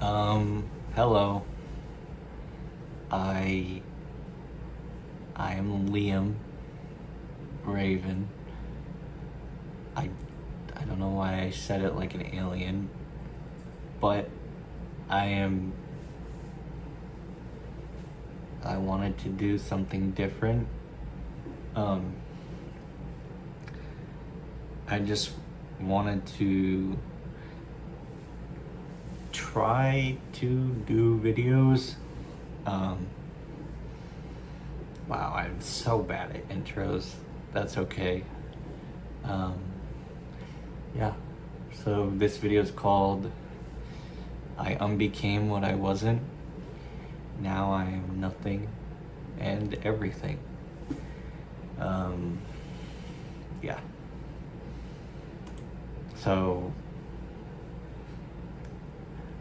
Hello. I am Liam Raven. I I don't know why I said it like an alien, but I am I wanted to do something different. Um I just wanted to try to do videos. Um wow, I'm so bad at intros. That's okay. Um yeah. So this video is called I unbecame what I wasn't. Now I am nothing and everything. Yeah. So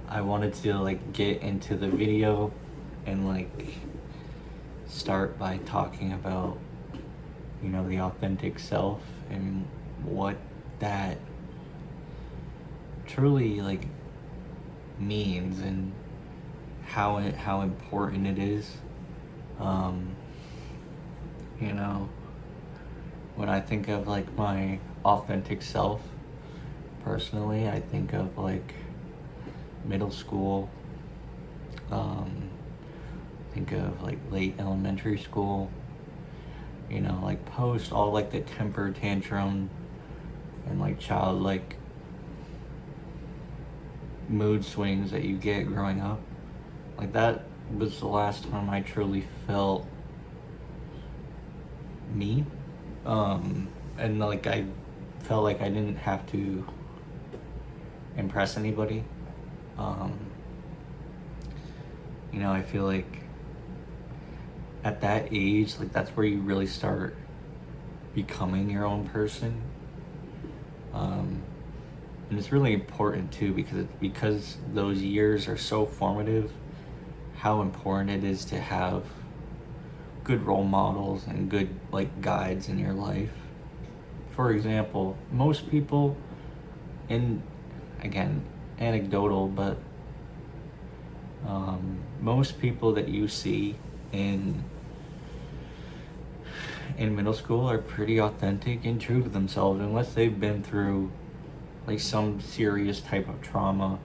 I wanted to get into the video and start by talking about the authentic self and what that truly means and how important it is. You know, when I think of my authentic self, personally, I think of middle school. Think of late elementary school. Post all the temper tantrum and childlike mood swings that you get growing up. That was the last time I truly felt me. And I felt like I didn't have to impress anybody. I feel like at that age, that's where you really start becoming your own person. And it's really important too, because those years are so formative, how important it is to have good role models and good guides in your life. For example, most people, and again, anecdotal, but most people that you see in middle school are pretty authentic and true to themselves, unless they've been through some serious type of trauma.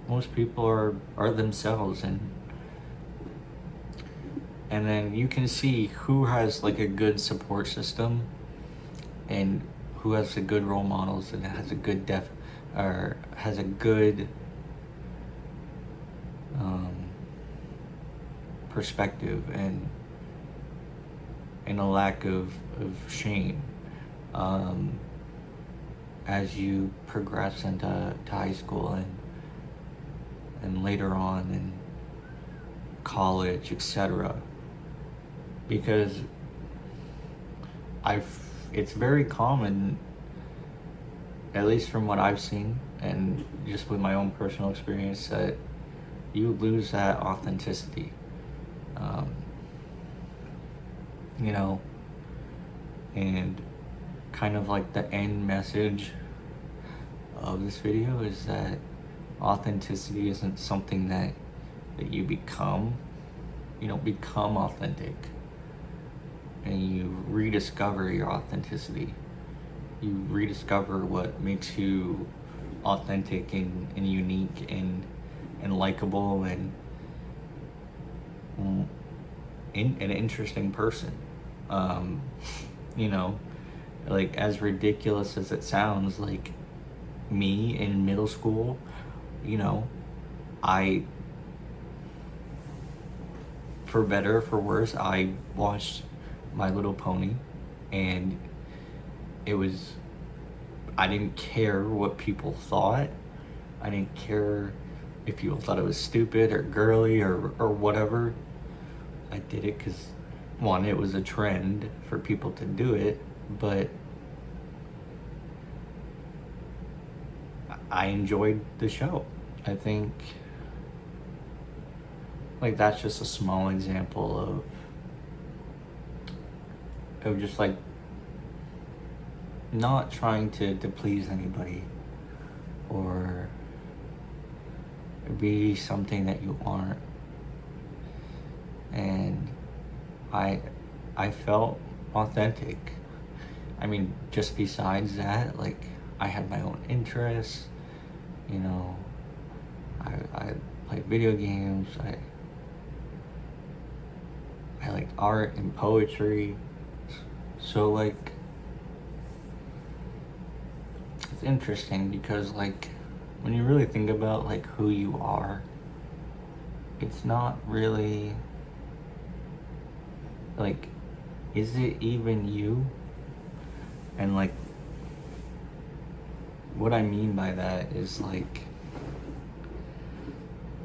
Most people are themselves, and then you can see who has a good support system and who has a good role models and has a good has a good perspective and a lack of shame as you progress into high school and later on in college, etc. Because it's very common, at least from what I've seen and just with my own personal experience, that you lose that authenticity. And kind of the end message of this video is that authenticity isn't something that you become. You don't become authentic and you rediscover your authenticity. You rediscover what makes you authentic and unique and likable and an interesting person. As ridiculous as it sounds, me in middle school, I, for better or for worse, I watched My Little Pony, and I didn't care what people thought. I didn't care if people thought it was stupid or girly or whatever. I did it because, one, it was a trend for people to do it, but I enjoyed the show. I think that's just a small example of just not trying to please anybody or be something that you aren't. And I felt authentic. I mean, just besides that, like, I had my own interests, you know, I played video games, I liked art and poetry. So, like, it's interesting because, like, when you really think about, like, who you are, it's not really, like, is it even you? And, like, what I mean by that is, like,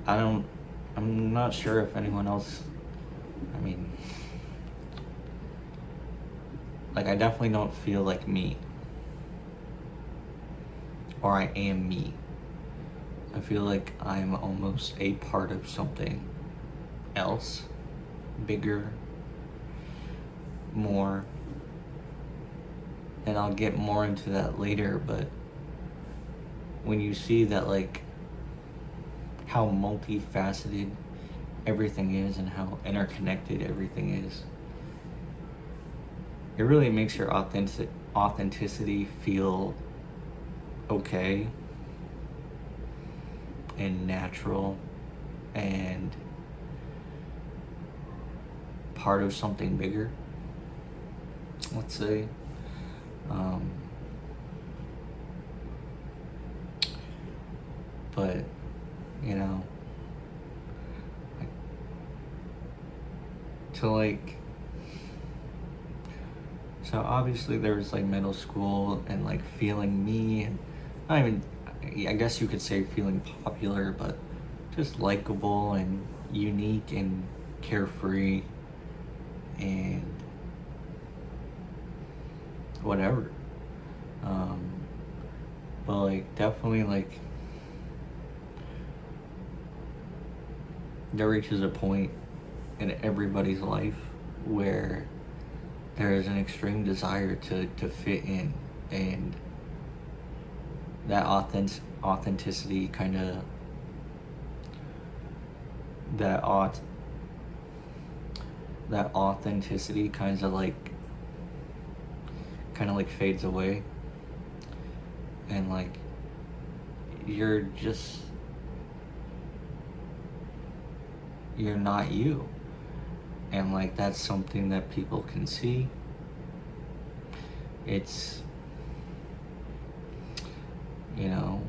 I'm not sure if anyone else, I mean, like, I definitely don't feel like me. Or I am me. I feel like I'm almost a part of something else, bigger, more. And I'll get more into that later, but when you see that, like, how multifaceted everything is and how interconnected everything is, it really makes your authenticity feel okay and natural and part of something bigger, let's say. But, you know, like, to, like, so obviously there was, like, middle school and, like, feeling me, and not even, I guess you could say feeling popular, but just likable and unique and carefree and whatever. But, like, definitely, like, there reaches a point in everybody's life where there is an extreme desire to fit in, and that authenticity kind of, that authenticity kind of like fades away, and, like, you're not you. And, like, that's something that people can see. It's, you know,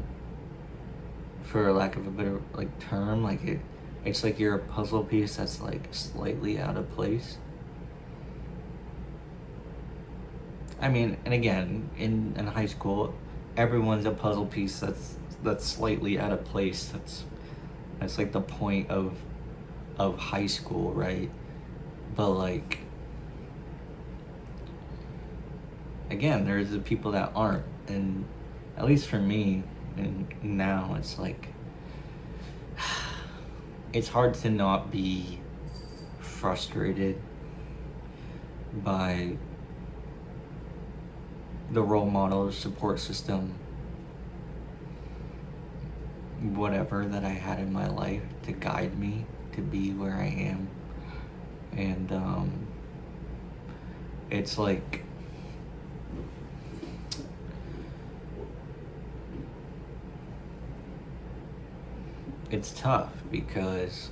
for lack of a better, like, term, like, it's like you're a puzzle piece that's, like, slightly out of place. I mean, and again, in high school, everyone's a puzzle piece that's slightly out of place. That's like the point of high school, right? But, like, again, there's the people that aren't, and at least for me, and now it's like, it's hard to not be frustrated by the role model, support system, whatever that I had in my life to guide me to be where I am. And it's like, it's tough because,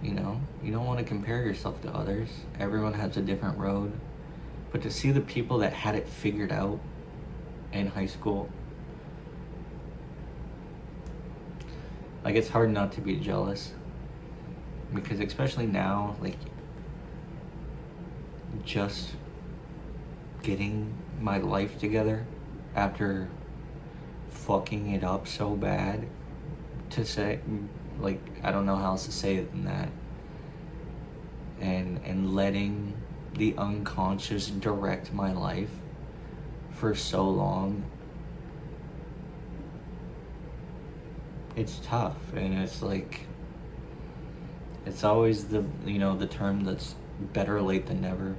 you know, you don't want to compare yourself to others. Everyone has a different road. But to see the people that had it figured out in high school, like, it's hard not to be jealous. Because especially now, like, just getting my life together after fucking it up so bad, to say, like, I don't know how else to say it than that, and letting the unconscious direct my life for so long, it's tough. And it's like, it's always the, you know, the term that's better late than never,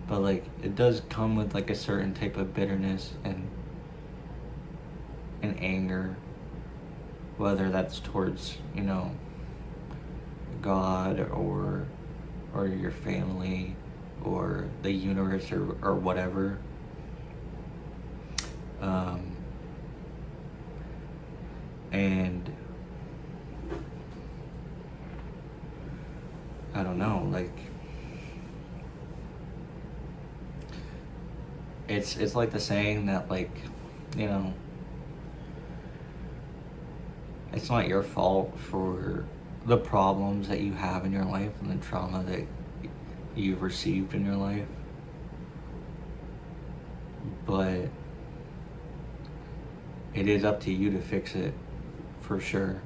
but, like, it does come with, like, a certain type of bitterness. And an anger, whether that's towards, God or your family or the universe or whatever. And I don't know, like, it's like the saying that, like, it's not your fault for the problems that you have in your life and the trauma that you've received in your life, but it is up to you to fix it, for sure.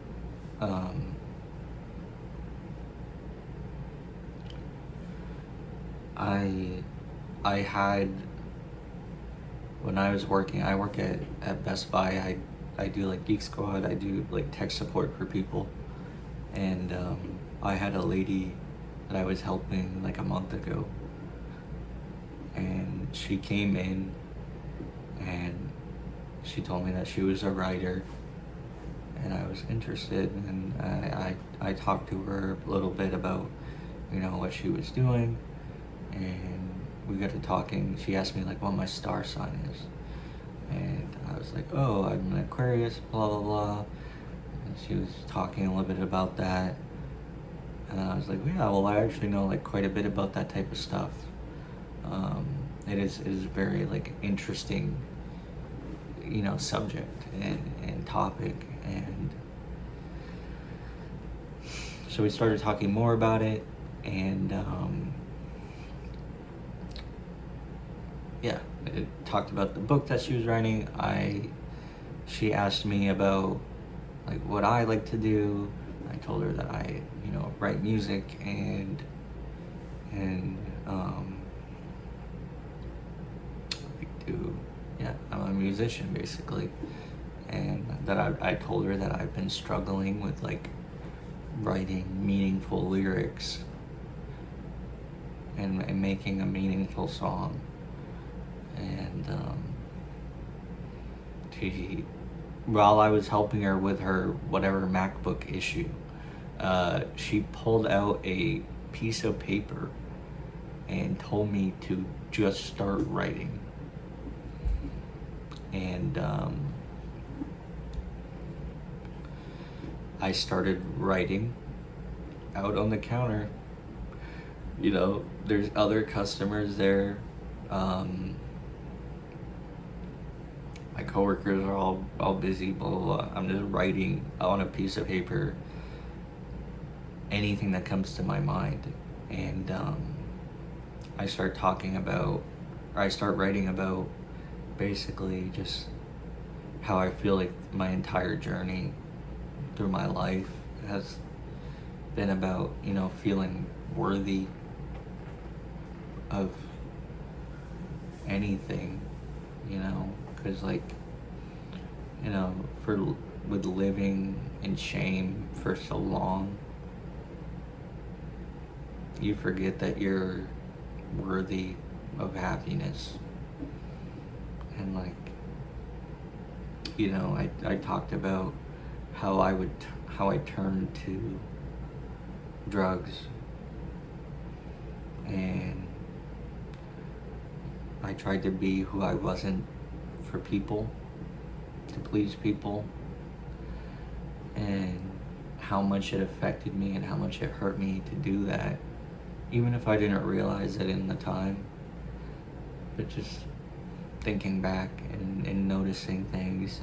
I had, when I was working, I work at Best Buy. I do like Geek Squad. I do like tech support for people, and I had a lady that I was helping like a month ago, and she came in and she told me that she was a writer, and I was interested, and I talked to her a little bit about what she was doing, and we got to talking. She asked me like what my star sign is, and I was like, oh, I'm an Aquarius, blah blah blah. And she was talking a little bit about that, and I was like, yeah, well, I actually know like quite a bit about that type of stuff. It is very like interesting, subject and topic, and so we started talking more about it, and yeah, it talked about the book that she was writing. She asked me about like what I like to do. I told her that I write music and I'm a musician basically, and that I told her that I've been struggling with like writing meaningful lyrics and making a meaningful song. And while I was helping her with her whatever MacBook issue, she pulled out a piece of paper and told me to just start writing. And I started writing out on the counter. There's other customers there. My coworkers are all busy, blah, blah, blah. I'm just writing on a piece of paper anything that comes to my mind. And I start writing about basically just how I feel like my entire journey through my life has been about, feeling worthy of anything, because with living in shame for so long, you forget that you're worthy of happiness. And I talked about how I turned to drugs, and I tried to be who I wasn't for people, to please people, and how much it affected me and how much it hurt me to do that, even if I didn't realize it in the time. But just thinking back and noticing things,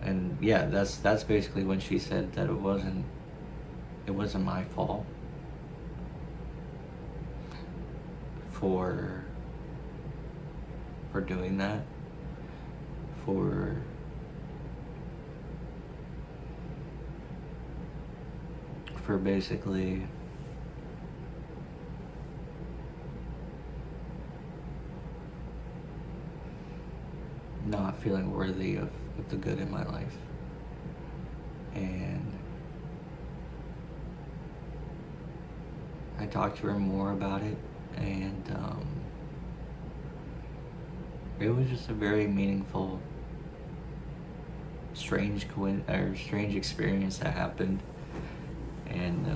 and yeah, that's basically when she said that it wasn't my fault for doing that, for basically not feeling worthy of the good in my life. And I talked to her more about it, and it was just a very meaningful, strange experience that happened, and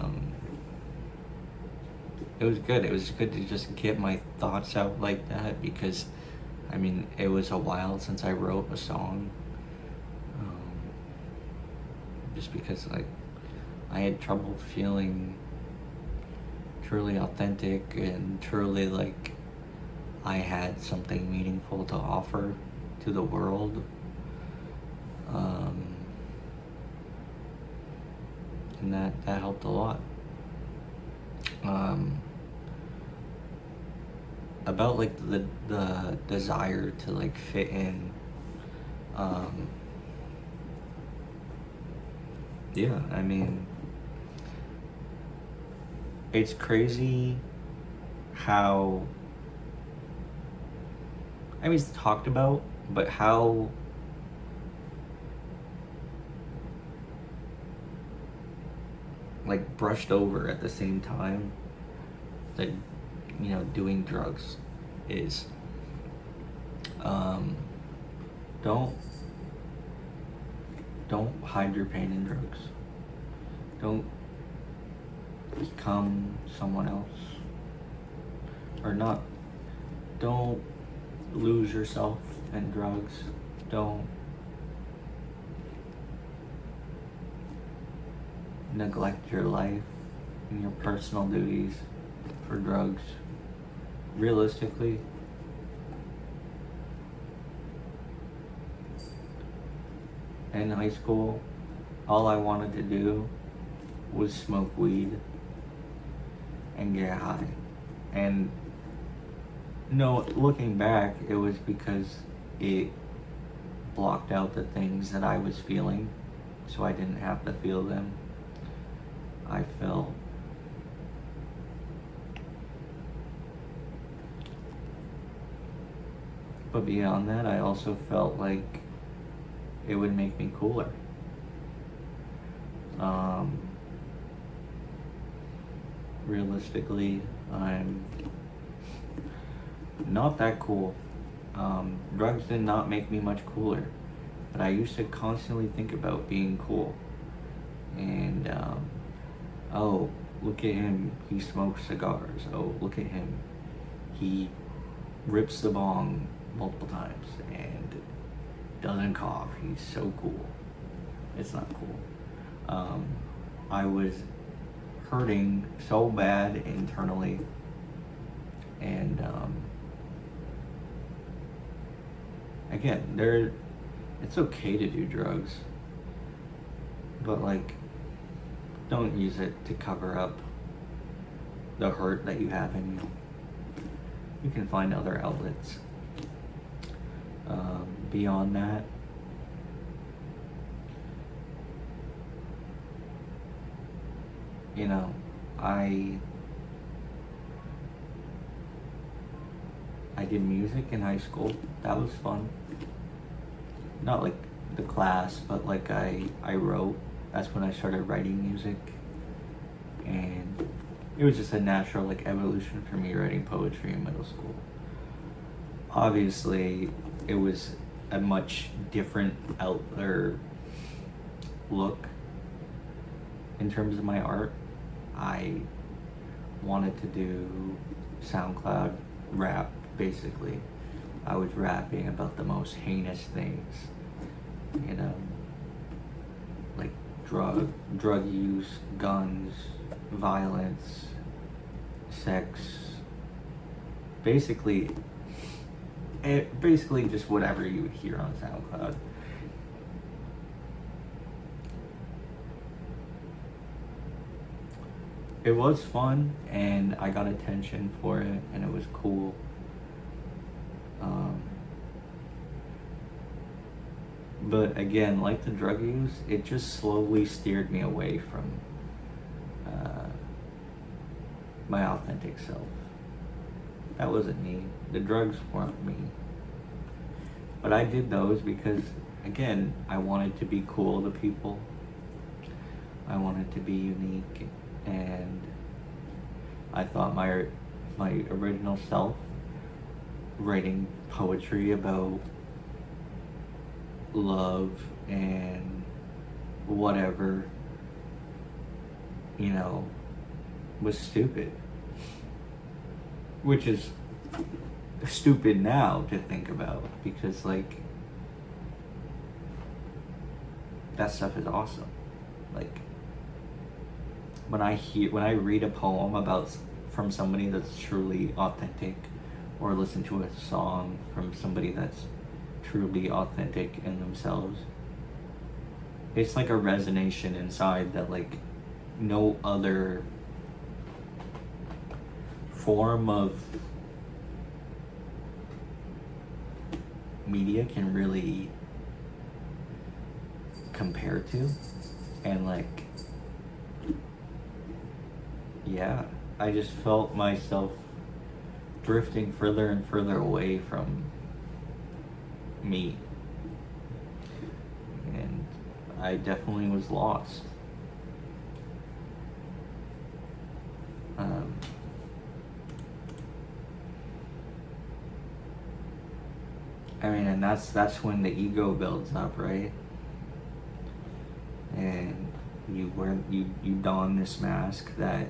it was good. It was good to just get my thoughts out like that, because I mean, it was a while since I wrote a song. Just because, like, I had trouble feeling truly authentic and truly like I had something meaningful to offer to the world. And that helped a lot. About like the desire to like fit in. Yeah, I mean, it's crazy how, I mean, it's talked about, but how like brushed over at the same time that, you know, doing drugs is. Don't hide your pain in drugs. Don't become someone else. Or not. Don't lose yourself in drugs. Don't neglect your life and your personal duties for drugs. Realistically, in high school, all I wanted to do was smoke weed and get high. And no, looking back, it was because it blocked out the things that I was feeling, so I didn't have to feel them. I felt but beyond that, I also felt like it would make me cooler. Realistically, I'm not that cool. Drugs did not make me much cooler, but I used to constantly think about being cool. And, oh, look at him, he smokes cigars. Oh, look at him, he rips the bong multiple times and doesn't cough. He's so cool. It's not cool. I was hurting so bad internally, and again, it's okay to do drugs, but like, don't use it to cover up the hurt that you have in you. You can find other outlets. Beyond that, you know, I did music in high school. That was fun. Not like the class, but like I wrote. That's when I started writing music, and it was just a natural like evolution for me writing poetry in middle school. Obviously, it was a much different look in terms of my art. I wanted to do SoundCloud rap, basically. I was rapping about the most heinous things, you know, like drug use, guns, violence, sex, basically just whatever you would hear on SoundCloud. It was fun, and I got attention for it, and it was cool. But again, like the drug use, it just slowly steered me away from my authentic self. That wasn't me. The drugs weren't me. But I did those because, again, I wanted to be cool to people. I wanted to be unique, and I thought my original self writing poetry about love and whatever, you know, was stupid. Which is stupid now to think about, because like that stuff is awesome. Like when I read a poem from somebody that's truly authentic, or listen to a song from somebody that's truly authentic in themselves, it's like a resonance inside that like no other form of media can really compare to. And like, yeah, I just felt myself drifting further and further away from me, and I definitely was lost. I mean, and that's when the ego builds up, right? And you don this mask that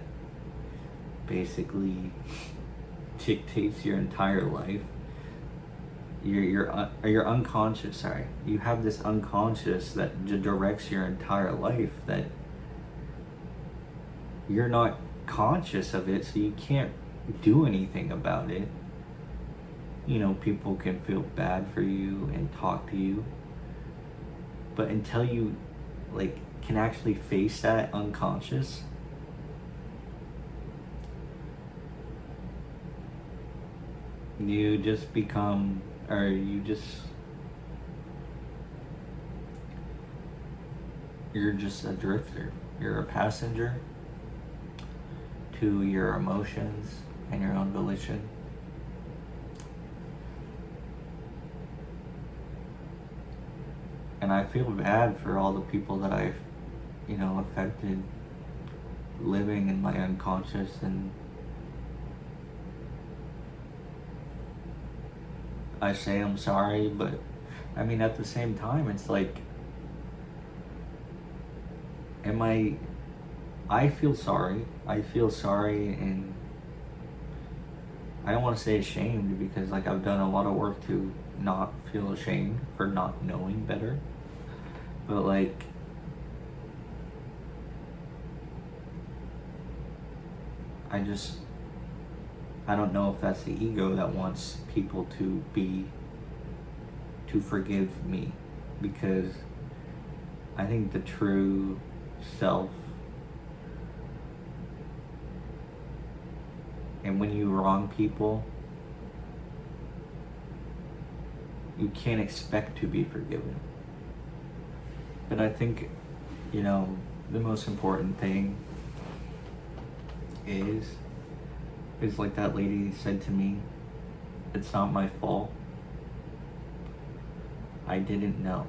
basically dictates your entire life. You're unconscious. Sorry, you have this unconscious that directs your entire life, that you're not conscious of it, so you can't do anything about it. You know, people can feel bad for you and talk to you, but until you like can actually face that unconscious, you just become, or you're just a drifter. You're a passenger to your emotions and your own volition. And I feel bad for all the people that I've, affected living in my unconscious. And I say I'm sorry, but I mean, at the same time, it's like, I feel sorry. And I don't want to say ashamed, because like I've done a lot of work to not feel ashamed for not knowing better. But like, I don't know if that's the ego that wants people to forgive me, because I think the true self, and when you wrong people, you can't expect to be forgiven. But I think, the most important thing is like that lady said to me, it's not my fault. I didn't know.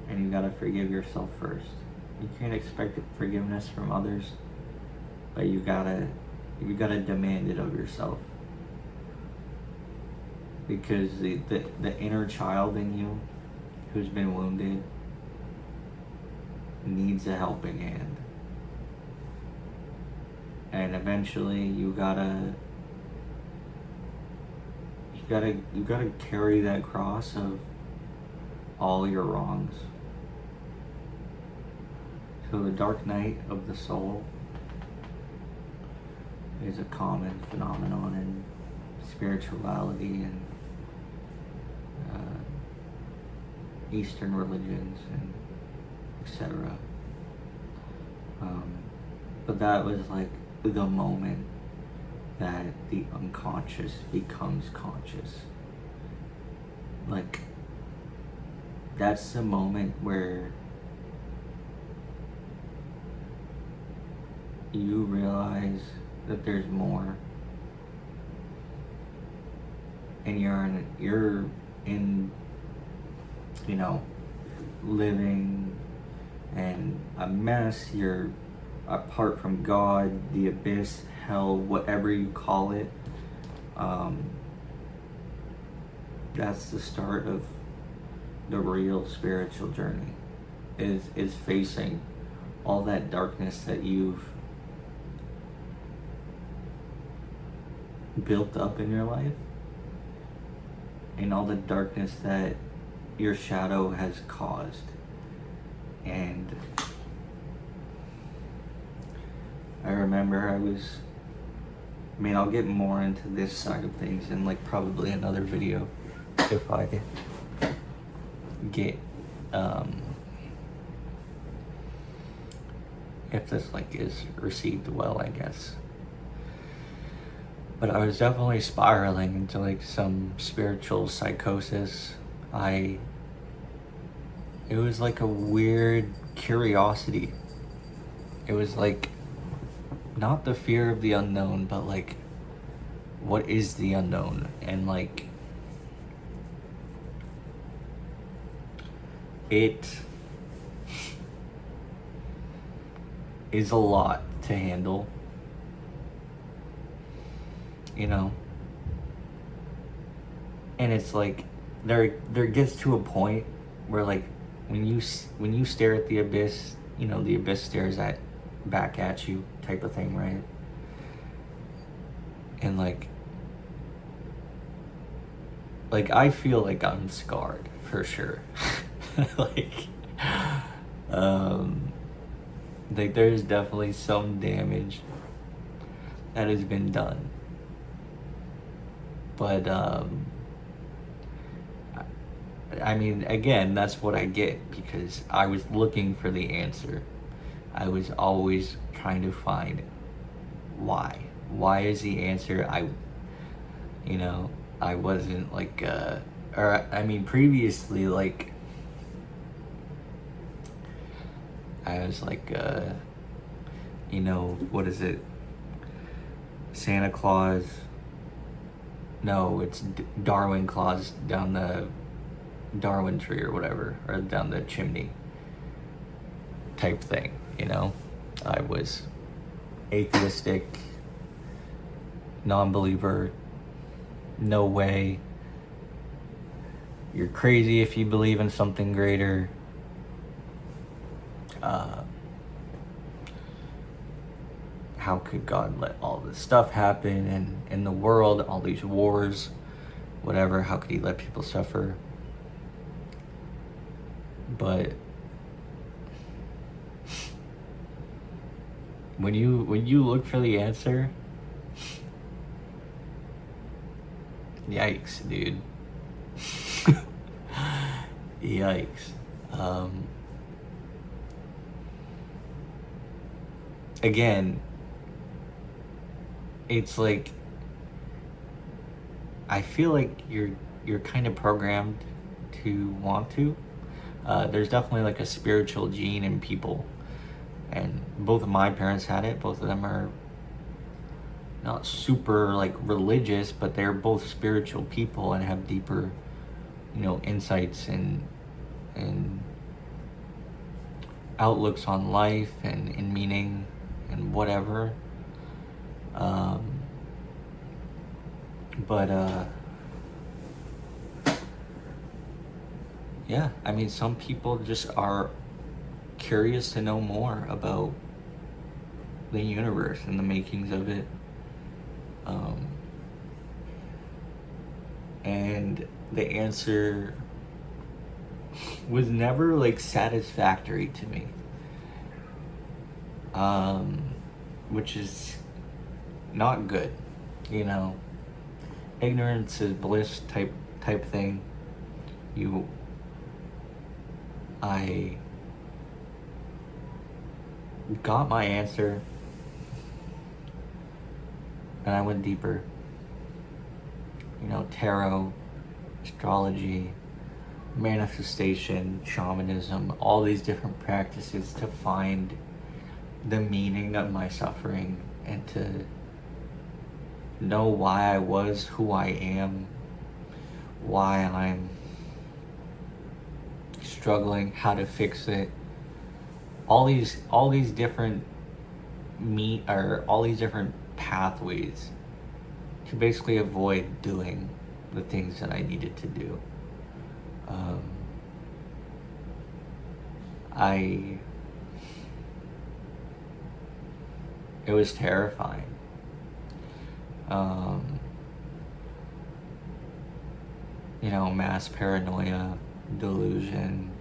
And you gotta forgive yourself first. You can't expect forgiveness from others, but you gotta demand it of yourself. Because the inner child in you who's been wounded needs a helping hand. And eventually you gotta carry that cross of all your wrongs. So the dark night of the soul is a common phenomenon in spirituality and Eastern religions and etc. But that was like the moment that the unconscious becomes conscious. Like, that's the moment where you realize that there's more, and you're in you know, living in a mess, you're apart from God, the abyss, hell, whatever you call it. That's the start of the real spiritual journey, is facing all that darkness that you've built up in your life, and all the darkness that your shadow has caused. And I remember I'll get more into this side of things in like probably another video if I get if this like is received well, I guess. But I was definitely spiraling into like some spiritual psychosis. It was like a weird curiosity. It was like not the fear of the unknown, but like, what is the unknown? And like, it is a lot to handle, you know? And it's like, there gets to a point where like, when you stare at the abyss, you know, the abyss stares back at you type of thing, right? And like I feel like I'm scarred for sure. like there's definitely some damage that has been done. But I mean, again, that's what I get, because I was looking for the answer. I was always trying to find why. Why is the answer? I wasn't like, previously, like, I was like, what is it? Santa Claus. No, it's Darwin Claus down the Darwin tree or whatever, or down the chimney type thing, you know? I was atheistic, non-believer, no way, you're crazy if you believe in something greater. How could God let all this stuff happen in the world, all these wars, whatever? How could he let people suffer? But when you look for the answer, yikes, dude. Yikes. Again, it's like, I feel like you're kind of programmed to want to. There's definitely like a spiritual gene in people, and both of my parents had it. Both of them are not super like religious, but they're both spiritual people and have deeper, insights and outlooks on life and meaning and whatever. Yeah, I mean, some people just are curious to know more about the universe and the makings of it. And the answer was never like satisfactory to me. Which is not good, ignorance is bliss type thing. I got my answer, and I went deeper. Tarot, astrology, manifestation, shamanism, all these different practices to find the meaning of my suffering and to know why I was who I am, why I'm struggling, how to fix it. All these different all these different pathways to basically avoid doing the things that I needed to do. It was terrifying. Mass paranoia, delusions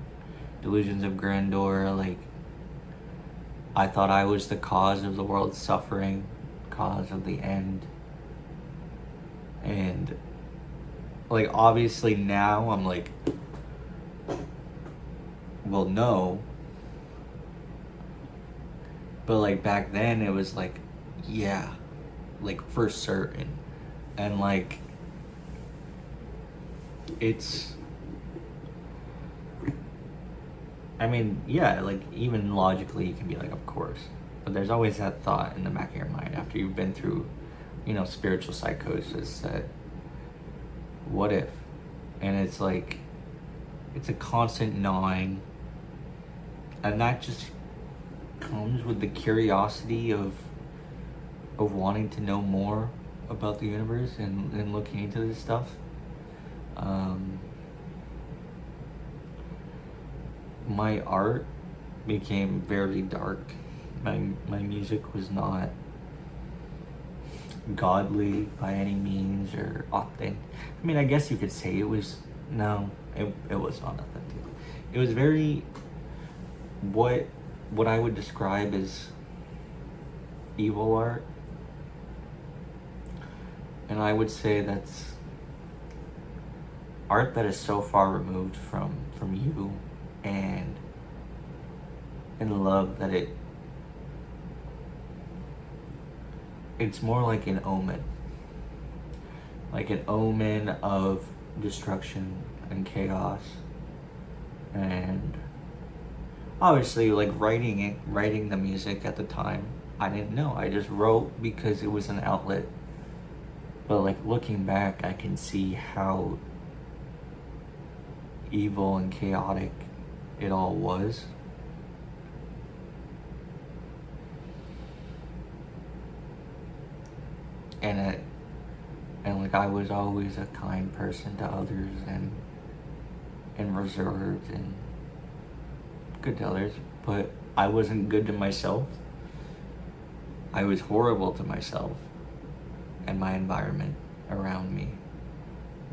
of grandeur. Like, I thought I was the cause of the world's suffering, cause of the end. And, like, obviously now I'm like, well, no. But, like, back then it was like, yeah, like, for certain. And, like, yeah, like, even logically you can be like, of course. But there's always that thought in the back of your mind after you've been through, spiritual psychosis, that what if? And it's like, it's a constant gnawing. And that just comes with the curiosity of wanting to know more about the universe and looking into this stuff. My art became very dark. My music was not godly by any means or authentic. I guess you could say it was. No, it was not authentic. It was very what I would describe as evil art. And I would say that's art that is so far removed from you and love that it's more like an omen. Like an omen of destruction and chaos. And obviously, like, writing the music at the time, I didn't know. I just wrote because it was an outlet. But, like, looking back, I can see how evil and chaotic it all was. And like, I was always a kind person to others and reserved and good to others, but I wasn't good to myself. I was horrible to myself and my environment around me.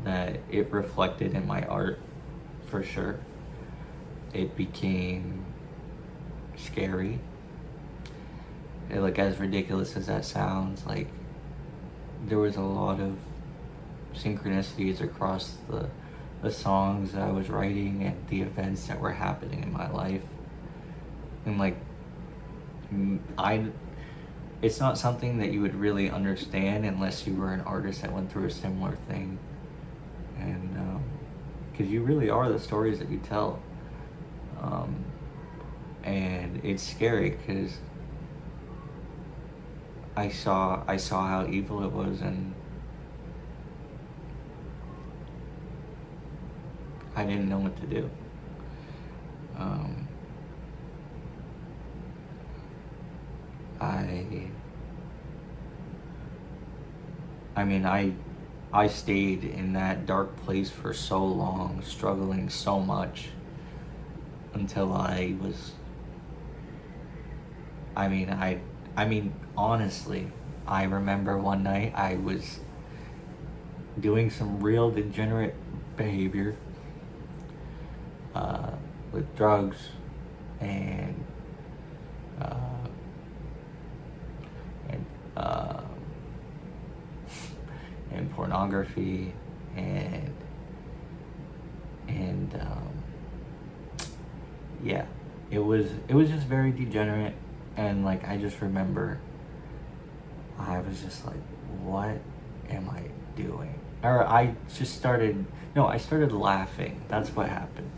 That it reflected in my art, for sure. It became scary. Like, as ridiculous as that sounds, like, there was a lot of synchronicities across the songs that I was writing and the events that were happening in my life. And, like, it's not something that you would really understand unless you were an artist that went through a similar thing. And because you really are the stories that you tell. And it's scary because I saw how evil it was, and I didn't know what to do. I stayed in that dark place for so long, struggling so much, until I was, honestly, I remember one night I was doing some real degenerate behavior, with drugs and pornography and yeah, it was just very degenerate. And, like, I just remember I was just like, what am I doing? Or I started laughing. That's what happened.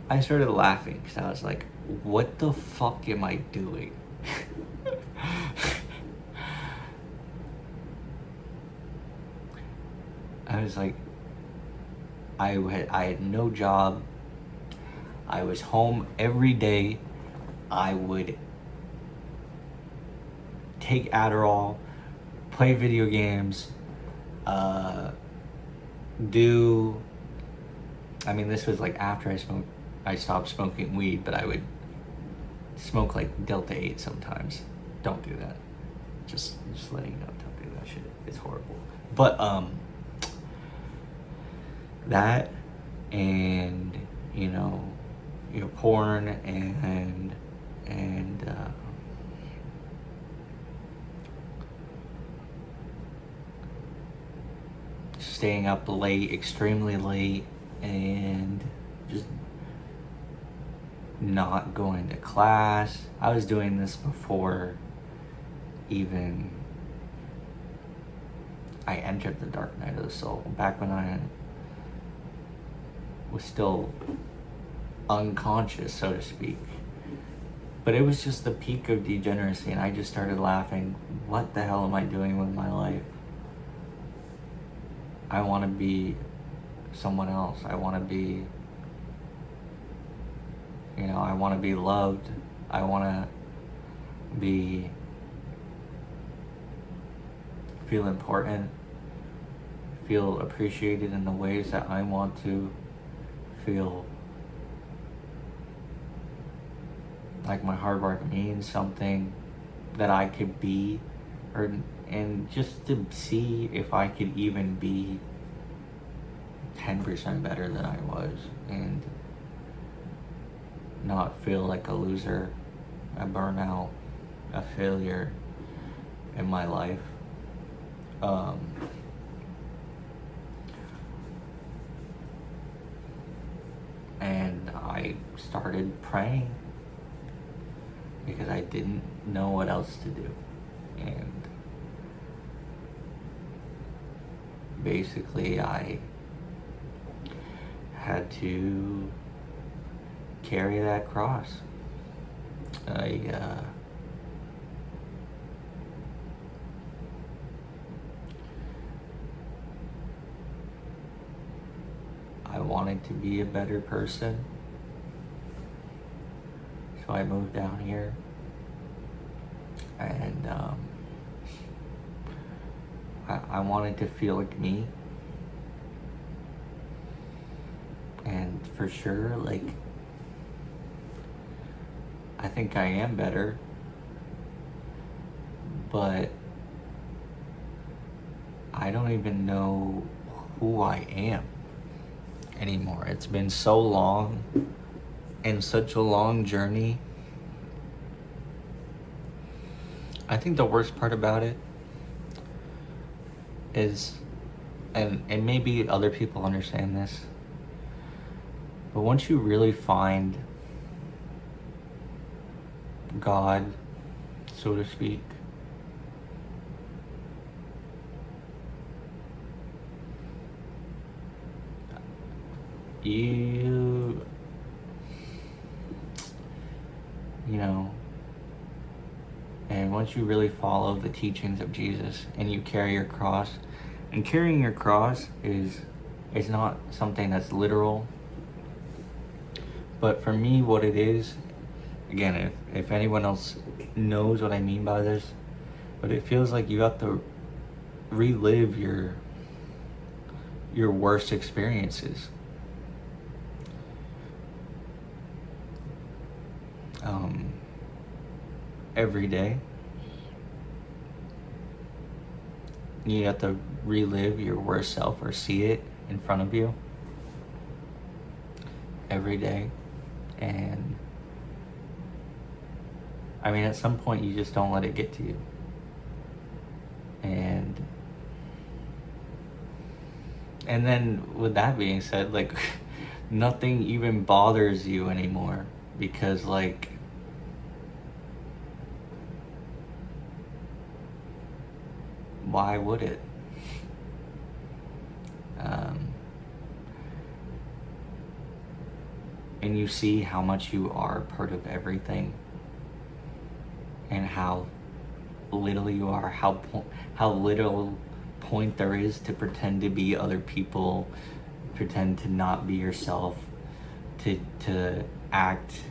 I started laughing because I was like, what the fuck am I doing? I was like, I had no job. I was home every day. I would take Adderall, play video games, this was like after I stopped smoking weed, but I would smoke like Delta 8 sometimes. Don't do that. Just letting you know, don't do that shit. It's horrible. But that and porn and staying up late, extremely late, and just not going to class. I was doing this before even I entered the dark night of the soul, back when I was still unconscious, so to speak. But it was just the peak of degeneracy, and I just started laughing. What the hell am I doing with my life? I want to be someone else. I want to be, I want to be loved. I want to feel important, feel appreciated in the ways that I want to feel like my hard work means something, that I could be, and just to see if I could even be 10% better than I was, and not feel like a loser, a burnout, a failure in my life. And I started praying because I didn't know what else to do. And basically I had to carry that cross. I wanted to be a better person, so I moved down here, and I wanted to feel like me, and for sure, like, I think I am better, but I don't even know who I am anymore. It's been so long and such a long journey. I think the worst part about it is, and maybe other people understand this, but once you really find God, so to speak, and once you really follow the teachings of Jesus and you carry your cross, and carrying your cross is not something that's literal, but for me what it is, again, if anyone else knows what I mean by this, but it feels like you have to relive your worst experiences. Every day. You have to relive your worst self or see it in front of you every day. And at some point you just don't let it get to you. And then with that being said, like, nothing even bothers you anymore, because, like, why would it? And you see how much you are part of everything. and how little you are, how little point there is to pretend to be other people, pretend to not be yourself, to act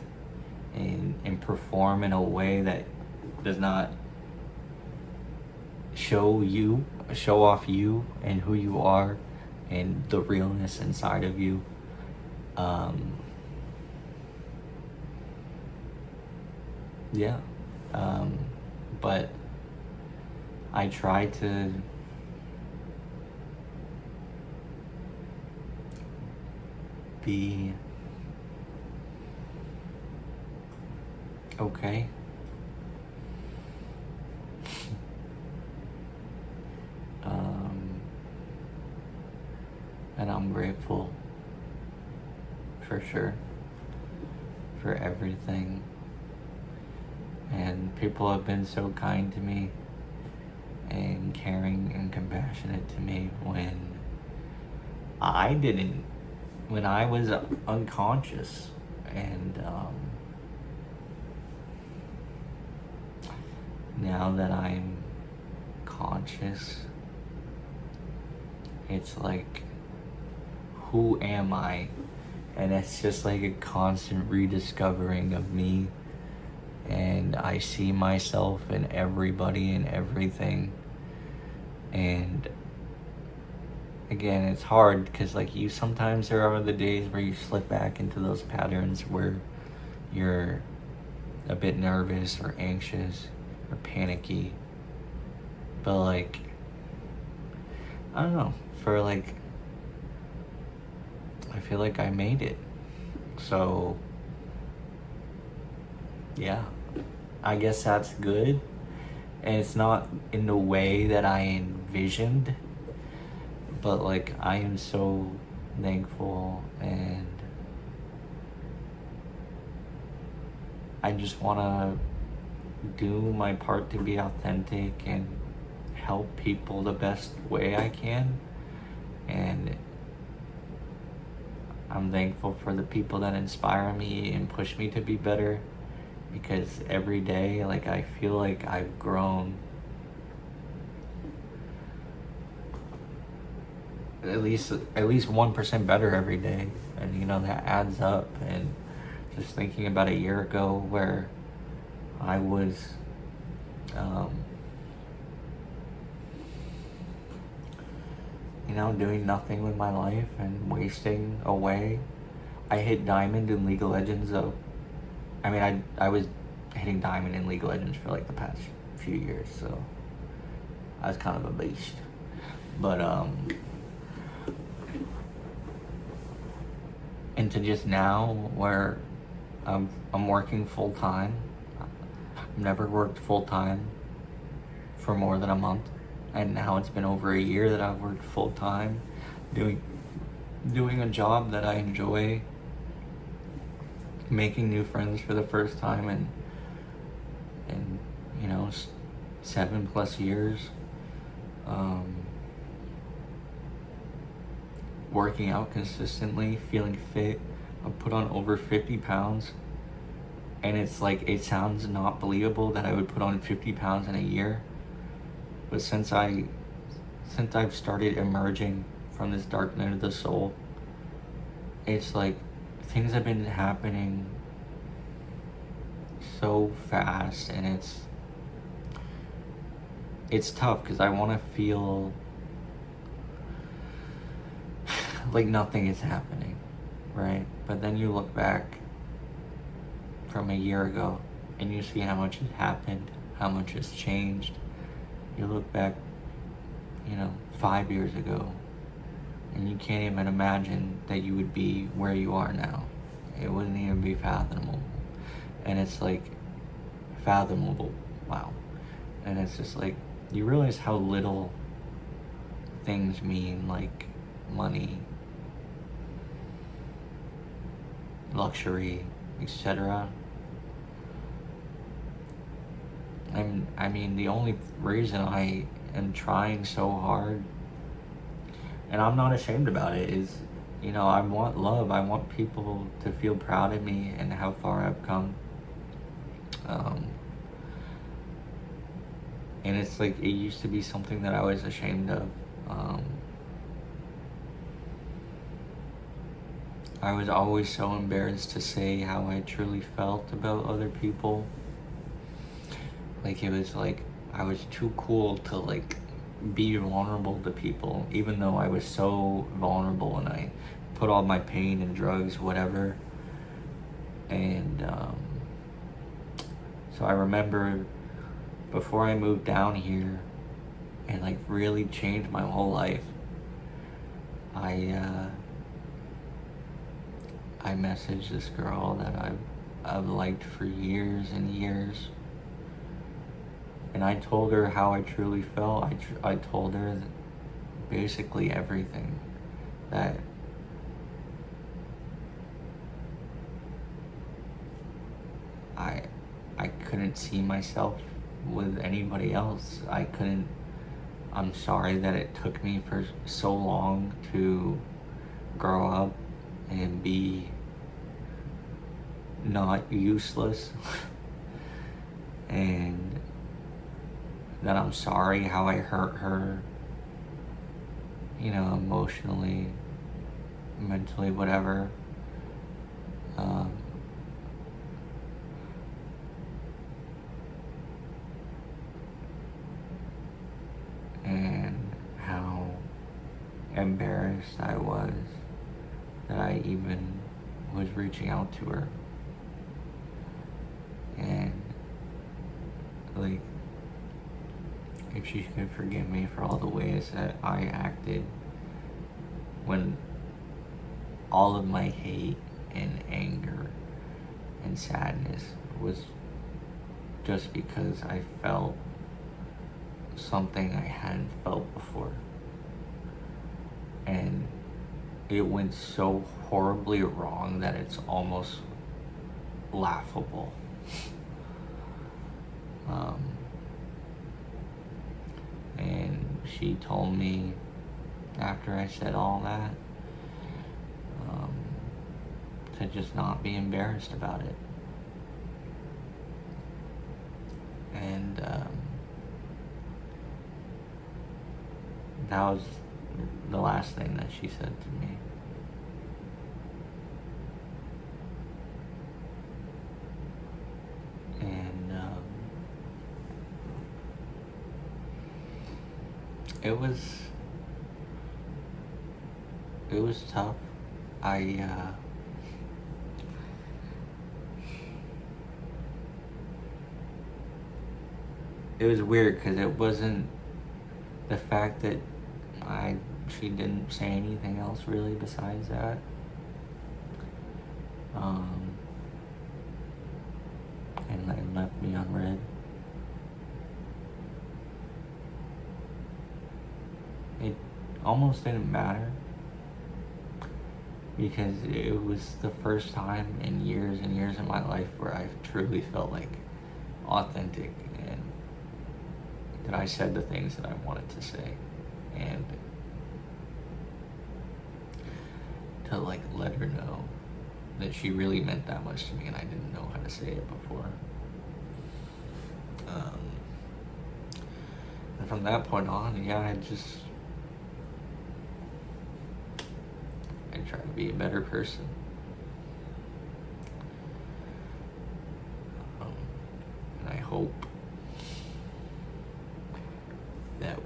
and perform in a way that does not show off you and who you are and the realness inside of you. Yeah. But I try to be okay. And I'm grateful for sure for everything. And people have been so kind to me and caring and compassionate to me when I was unconscious. And now that I'm conscious, it's like, who am I? And it's just like a constant rediscovering of me. And I see myself in everybody and everything. And again, it's hard because like sometimes there are the days where you slip back into those patterns where you're a bit nervous or anxious or panicky. But like, I don't know, I feel like I made it. So yeah, I guess that's good. And it's not in the way that I envisioned, but like I am so thankful, and I just want to do my part to be authentic and help people the best way I can. And I'm thankful for the people that inspire me and push me to be better, because every day, like, I feel like I've grown at least 1% better every day. And that adds up. And just thinking about a year ago where I was doing nothing with my life and wasting away. I hit diamond in League of Legends though. I mean, I was hitting diamond in League of Legends for like the past few years, so I was kind of a beast. But into just now where I'm working full time. I've never worked full time for more than a month, and now it's been over a year that I've worked full time, doing a job that I enjoy, making new friends for the first time in 7+ years, working out consistently, feeling fit. I've put on over 50 pounds, and it's like, it sounds not believable that I would put on 50 pounds in a year, but since I've started emerging from this dark night of the soul, it's like things have been happening so fast, and it's tough because I want to feel like nothing is happening, right? But then you look back from a year ago and you see how much has happened, how much has changed. You look back, 5 years ago, and you can't even imagine that you would be where you are now. It wouldn't even be fathomable. And it's like, fathomable, wow. And it's just like, you realize how little things mean, like money, luxury, etc. I mean, the only reason I am trying so hard, and I'm not ashamed about it, is, I want love. I want people to feel proud of me and how far I've come. And it's like, it used to be something that I was ashamed of. I was always so embarrassed to say how I truly felt about other people. Like, it was like I was too cool to like be vulnerable to people, even though I was so vulnerable and I put all my pain and drugs, whatever. And so I remember before I moved down here and like really changed my whole life, I messaged this girl that I've liked for years and years, and I told her how I truly felt. I told her that basically everything, that I couldn't see myself with anybody else. I'm sorry that it took me for so long to grow up and be not useless. And that I'm sorry how I hurt her, emotionally, mentally, whatever. And how embarrassed I was that I even was reaching out to her. And like, if she could forgive me for all the ways that I acted when all of my hate and anger and sadness was just because I felt something I hadn't felt before. And it went so horribly wrong that it's almost laughable. And she told me after I said all that, to just not be embarrassed about it. And that was the last thing that she said to me. And it was tough. It was weird because it wasn't the fact that she didn't say anything else really besides that. And then left me unread. It almost didn't matter because it was the first time in years and years of my life where I truly felt like authentic and that I said the things that I wanted to say, and to like let her know that she really meant that much to me and I didn't know how to say it before. And from that point on, I try to be a better person. And I hope that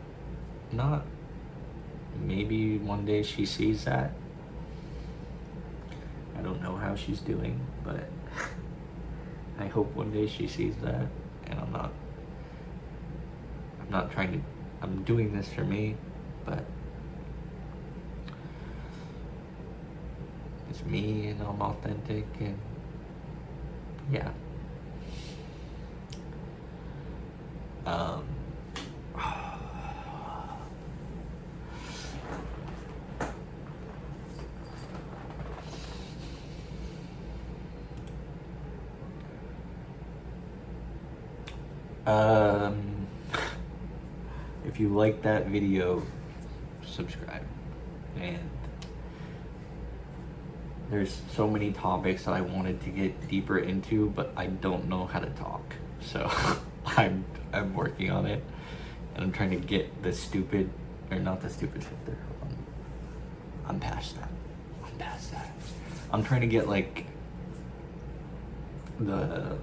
maybe one day she sees that. I don't know how she's doing, but I hope one day she sees that. And I'm not trying to, I'm doing this for me, but it's me and I'm authentic, and yeah. If you like that video, subscribe. And there's so many topics that I wanted to get deeper into, but I don't know how to talk. So I'm working on it. I'm trying to get the stupid, or not the stupid filter. I'm past that. I'm past that. I'm trying to get like the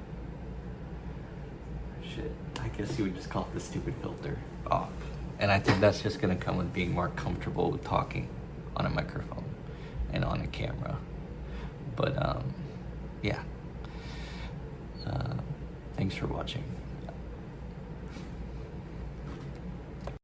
shit, I guess you would just call it the stupid filter off. And I think that's just gonna come with being more comfortable with talking on a microphone and on a camera. But yeah. Thanks for watching.